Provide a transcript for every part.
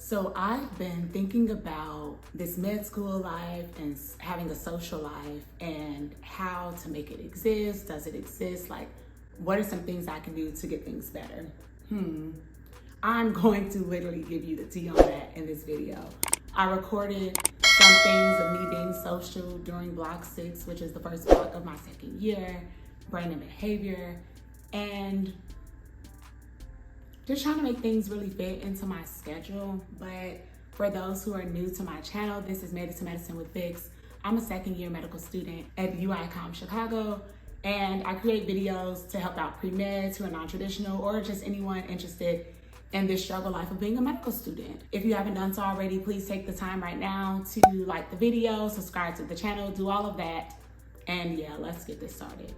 So I've been thinking about this med school life and having a social life and how to make it exist. Does it exist? Like, what are some things I can do to get things better? I'm going to literally give you the tea on that in this video. I recorded some things of me being social during block 6, which is the first block of my second year, brain and behavior, and just trying to make things really fit into my schedule. But for those who are new to my channel, this is Made It to Medicine with Vix. I'm a second year medical student at UICOM Chicago, and I create videos to help out pre-meds who are non-traditional or just anyone interested in this struggle life of being a medical student. If you haven't done so already, please take the time right now to like the video, subscribe to the channel, do all of that. And yeah, let's get this started.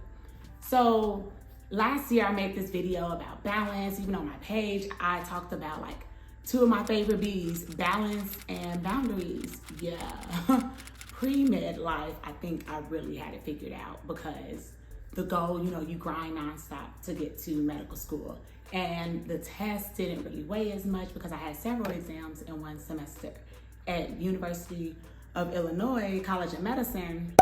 So last year I made this video about balance. Even on my page, I talked about like 2 of my favorite B's, balance and boundaries. Yeah, pre-med life, I think I really had it figured out because the goal, you grind nonstop to get to medical school. And the test didn't really weigh as much because I had several exams in one semester. At University of Illinois College of Medicine,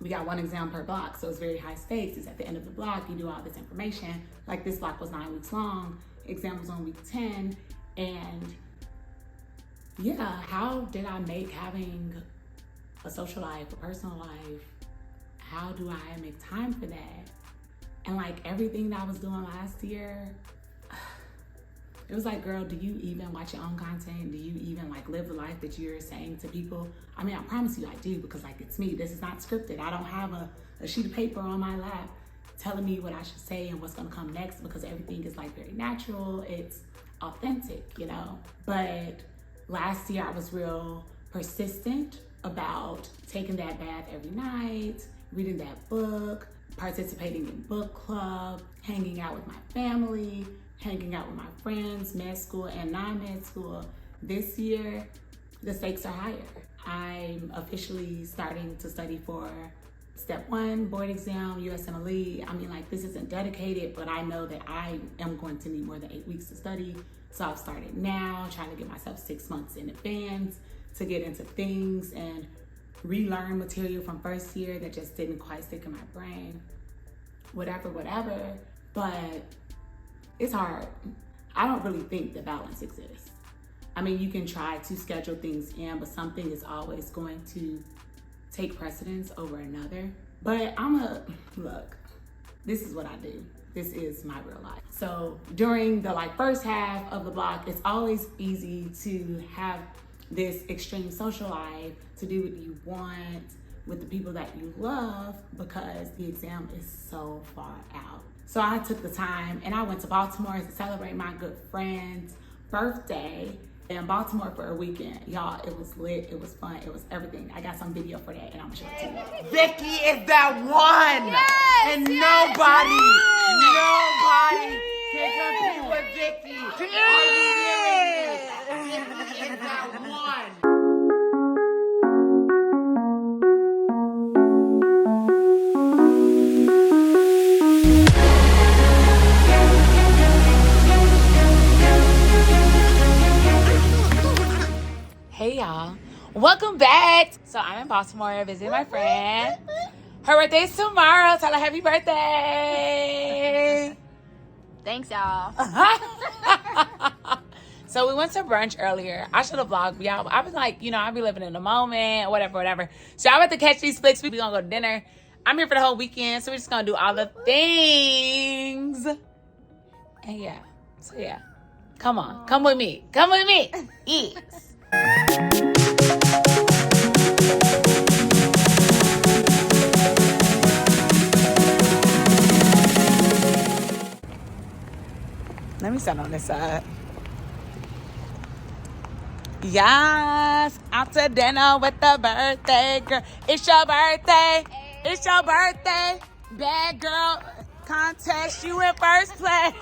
we got 1 exam per block, so it's very high stakes. It's at the end of the block, you do all this information. Like this block was 9 weeks long, exam was on week 10, and yeah, how did I make having a social life, a personal life, how do I make time for that? And like everything that I was doing last year, it was like, girl, do you even watch your own content? Do you even like live the life that you're saying to people? I mean, I promise you I do, because like it's me. This is not scripted. I don't have a sheet of paper on my lap telling me what I should say and what's gonna come next, because everything is like very natural. It's authentic, But last year I was real persistent about taking that bath every night, reading that book, participating in book club, hanging out with my family, hanging out with my friends, med school and non-med school. This year, the stakes are higher. I'm officially starting to study for step 1 board exam, USMLE. I mean, like, this isn't dedicated, but I know that I am going to need more than 8 weeks to study. So I've started now, trying to give myself 6 months in advance to get into things and relearn material from first year that just didn't quite stick in my brain. Whatever. But it's hard. I don't really think that balance exists. I mean, you can try to schedule things in, but something is always going to take precedence over another. But look, this is what I do. This is my real life. So during the first half of the block, it's always easy to have this extreme social life, to do what you want with the people that you love, because the exam is so far out. So I took the time and I went to Baltimore to celebrate my good friend's birthday in Baltimore for a weekend. Y'all, it was lit, it was fun, it was everything. I got some video for that and I'm gonna show it to you. Vicky is that one! Yes, and yes, nobody yes. can compete with Vicky. Are you hearing me? Vicky is that one. Hey y'all, welcome back. So I'm in Baltimore visiting my friend. Her birthday is tomorrow. Tell her happy birthday. Thanks, y'all. So we went to brunch earlier. I should have vlogged, but y'all, I was like, I be living in the moment, whatever. So I'm about to catch these flicks. We gonna go to dinner. I'm here for the whole weekend, so we're just gonna do all the things. And yeah, so yeah, come on, come with me. Yes. Let me stand on this side. Yes, out to dinner with the birthday girl. It's your birthday. It's your birthday. Bad girl contest, you in first place.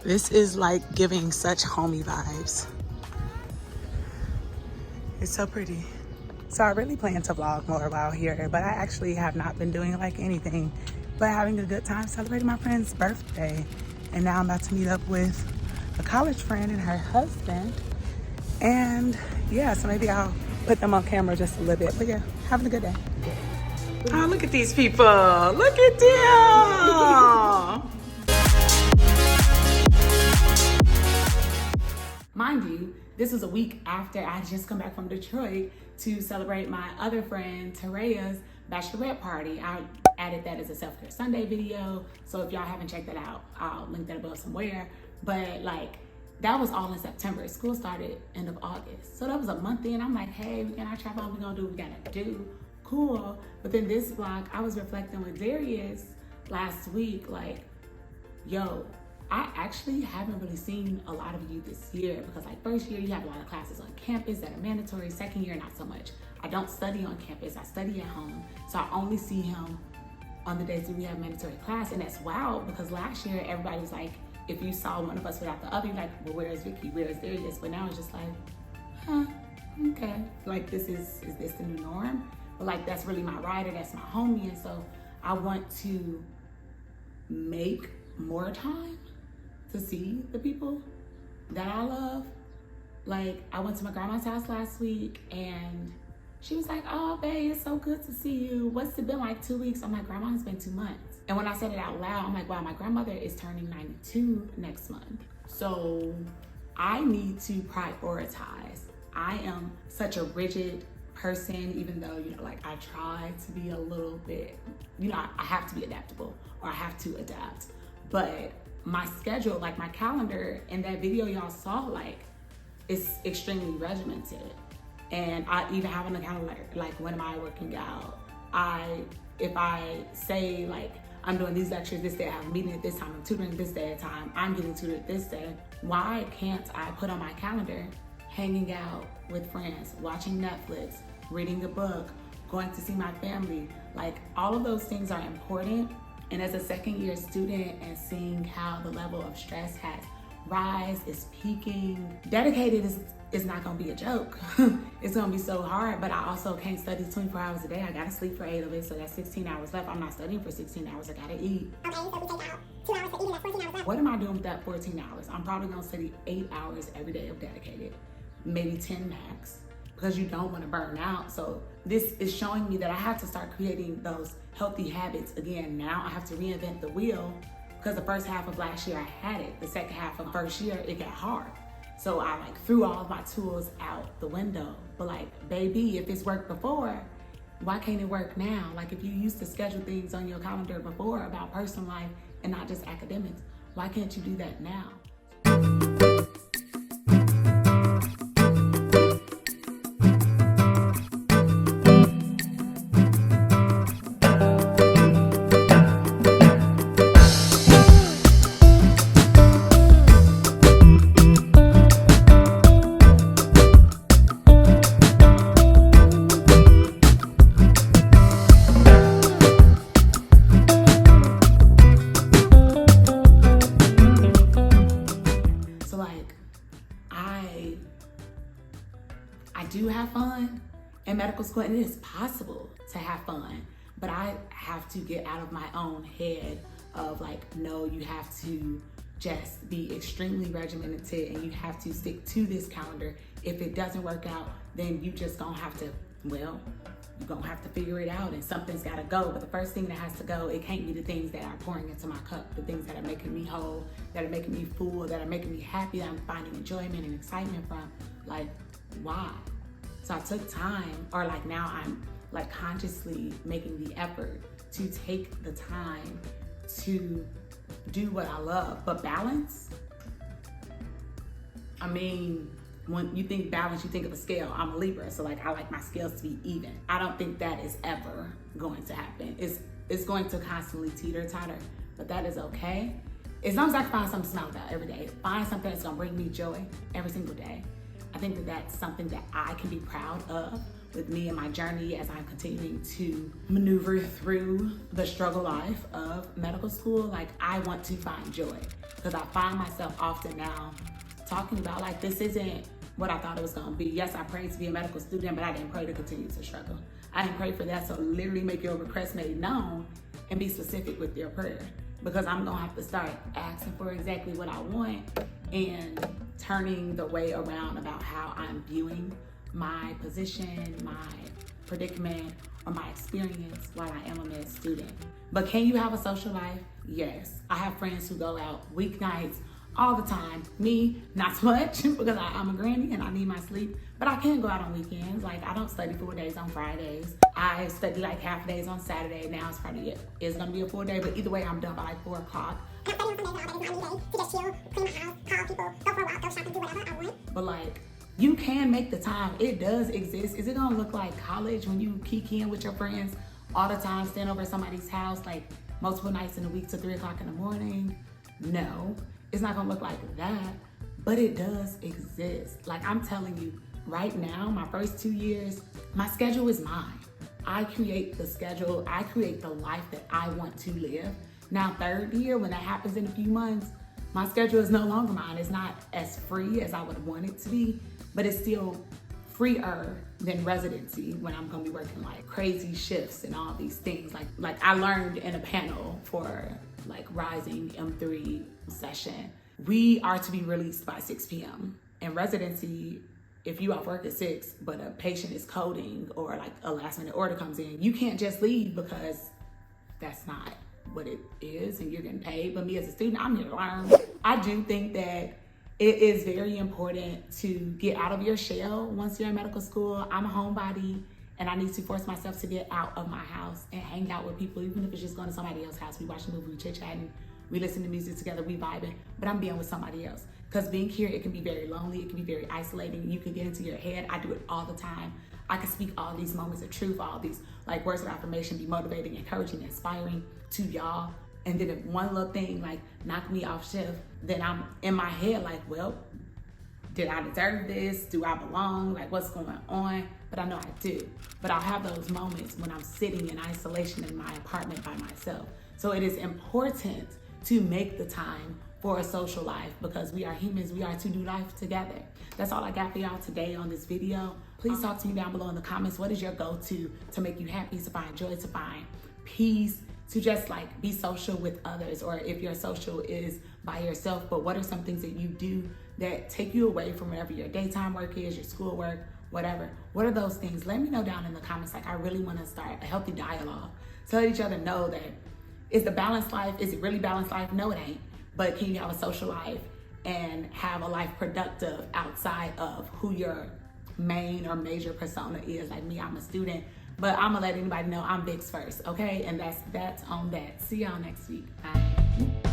This is like giving such homey vibes. It's so pretty. So I really plan to vlog more while here, but I actually have not been doing like anything but having a good time celebrating my friend's birthday. And now I'm about to meet up with a college friend and her husband. And yeah, so maybe I'll put them on camera just a little bit. But yeah, having a good day. Oh, look at these people. Look at them. Mind you, this was a week after I just come back from Detroit to celebrate my other friend Tereya's bachelorette party. I added that as a self-care Sunday video, so if y'all haven't checked that out, I'll link that above somewhere. But like, that was all in September. School started end of August, so that was a month in. I'm like, hey, we got our travel, we're gonna do what we gotta do. Cool. But then this vlog, I was reflecting with Darius last week, like, yo, I actually haven't really seen a lot of you this year, because like first year you have a lot of classes on campus that are mandatory. Second year, not so much. I don't study on campus, I study at home. So I only see him on the days that we have mandatory class. And that's wild, because last year everybody was like, if you saw one of us without the other, you're like, well, where is Vicky? Where is Darius? But now it's just like, huh, okay. Like is this the new norm? But like, that's really my rider, that's my homie. And so I want to make more time to see the people that I love. Like, I went to my grandma's house last week and she was like, oh, babe, it's so good to see you. What's it been like, 2 weeks? I'm like, grandma, it's been 2 months. And when I said it out loud, I'm like, wow, my grandmother is turning 92 next month. So I need to prioritize. I am such a rigid person, even though, you know, like I try to be a little bit, you know, I have to be adaptable, or I have to adapt. But my schedule, like my calendar in that video y'all saw, like it's extremely regimented. And I even have on the calendar, like when am I working out? If I say like I'm doing these lectures this day, I have a meeting at this time, I'm tutoring this day at a time, I'm getting tutored this day, why can't I put on my calendar hanging out with friends, watching Netflix, reading a book, going to see my family? Like, all of those things are important. And as a second year student and seeing how the level of stress has rise, is peaking, dedicated is not gonna be a joke. It's gonna be so hard, but I also can't study 24 hours a day. I gotta sleep for 8 of it, so that's 16 hours left. I'm not studying for 16 hours, I gotta eat. Okay, so we take out 2 hours for eating, that's 14 hours left. What am I doing with that 14 hours? I'm probably gonna study 8 hours every day of dedicated, maybe 10 max, because you don't wanna burn out. So this is showing me that I have to start creating those healthy habits again. Now I have to reinvent the wheel, because the first half of last year I had it. The second half of first year, it got hard. So I like threw all of my tools out the window. But like, baby, if it's worked before, why can't it work now? Like, if you used to schedule things on your calendar before about personal life and not just academics, why can't you do that now? I do have fun in medical school, and it is possible to have fun, but I have to get out of my own head of like, no, you have to just be extremely regimented and you have to stick to this calendar. If it doesn't work out, then you just gonna have to, well, you're gonna have to figure it out, and something's gotta go. But the first thing that has to go, it can't be the things that are pouring into my cup, the things that are making me whole, that are making me full, that are making me happy, that I'm finding enjoyment and excitement from. Like, why? So I took time, or like now I'm like consciously making the effort to take the time to do what I love. But balance, I mean, when you think balance, you think of a scale. I'm a Libra, so like I like my scales to be even. I don't think that is ever going to happen. It's going to constantly teeter-totter, but that is okay. As long as I can find something to smile about every day, find something that's gonna bring me joy every single day. I think that that's something that I can be proud of with me and my journey as I'm continuing to maneuver through the struggle life of medical school. Like, I want to find joy. because I find myself often now talking about like, this isn't what I thought it was gonna be. Yes, I prayed to be a medical student, but I didn't pray to continue to struggle. I didn't pray for that, so literally make your request made known and be specific with your prayer, because I'm gonna have to start asking for exactly what I want and turning the way around about how I'm viewing my position, my predicament, or my experience while I am a med student. But can you have a social life? Yes. I have friends who go out weeknights all the time. Me, not so much, because I'm a granny and I need my sleep. But I can go out on weekends. Like, I don't study 4 days on Fridays. I study like half days on Saturday. Now it's probably gonna be a full day, but either way, I'm done by like 4 o'clock. I'm studying on Sundays and all day. It's not me day to just chill, clean my house, call people, go for a walk, go shopping, do whatever I want. But like, you can make the time. It does exist. Is it gonna look like college when you kiki in with your friends all the time, stand over at somebody's house like multiple nights in a week to 3 o'clock in the morning? No, it's not gonna look like that, but it does exist. Like, I'm telling you, right now, my first 2 years, my schedule is mine. I create the schedule, I create the life that I want to live. Now, third year, when that happens in a few months, my schedule is no longer mine. It's not as free as I would want it to be, but it's still freer than residency when I'm gonna be working like crazy shifts and all these things. Like I learned in a panel for like Rising M3 session, we are to be released by 6 p.m. In residency, if you off work at 6, but a patient is coding or like a last minute order comes in, you can't just leave because that's not what it is and you're getting paid. But me as a student, I'm here to learn. I do think that it is very important to get out of your shell once you're in medical school. I'm a homebody and I need to force myself to get out of my house and hang out with people, even if it's just going to somebody else's house. We watch a movie, we chit-chatting, we listen to music together, we vibing, but I'm being with somebody else. Because being here, it can be very lonely, it can be very isolating. You can get into your head. I do it all the time. I can speak all these moments of truth, all these like words of affirmation, be motivating, encouraging, inspiring to y'all. And then if one little thing like knock me off shift, then I'm in my head like, well, did I deserve this? Do I belong? Like, what's going on? But I know I do. But I'll have those moments when I'm sitting in isolation in my apartment by myself. So it is important to make the time for a social life, because we are humans, we are to do life together. That's all I got for y'all today on this video. Please talk to me down below in the comments. What is your go-to to make you happy, to find joy, to find peace, to just like be social with others? Or if your social is by yourself, but what are some things that you do that take you away from whatever your daytime work is, your schoolwork, whatever? What are those things? Let me know down in the comments. Like, I really want to start a healthy dialogue to let each other know that, is the balanced life, is it really balanced life? No, it ain't. But can you have a social life and have a life productive outside of who your main or major persona is? Like me, I'm a student, but I'm gonna let anybody know I'm Vix first, okay? And that's on that. See y'all next week. Bye.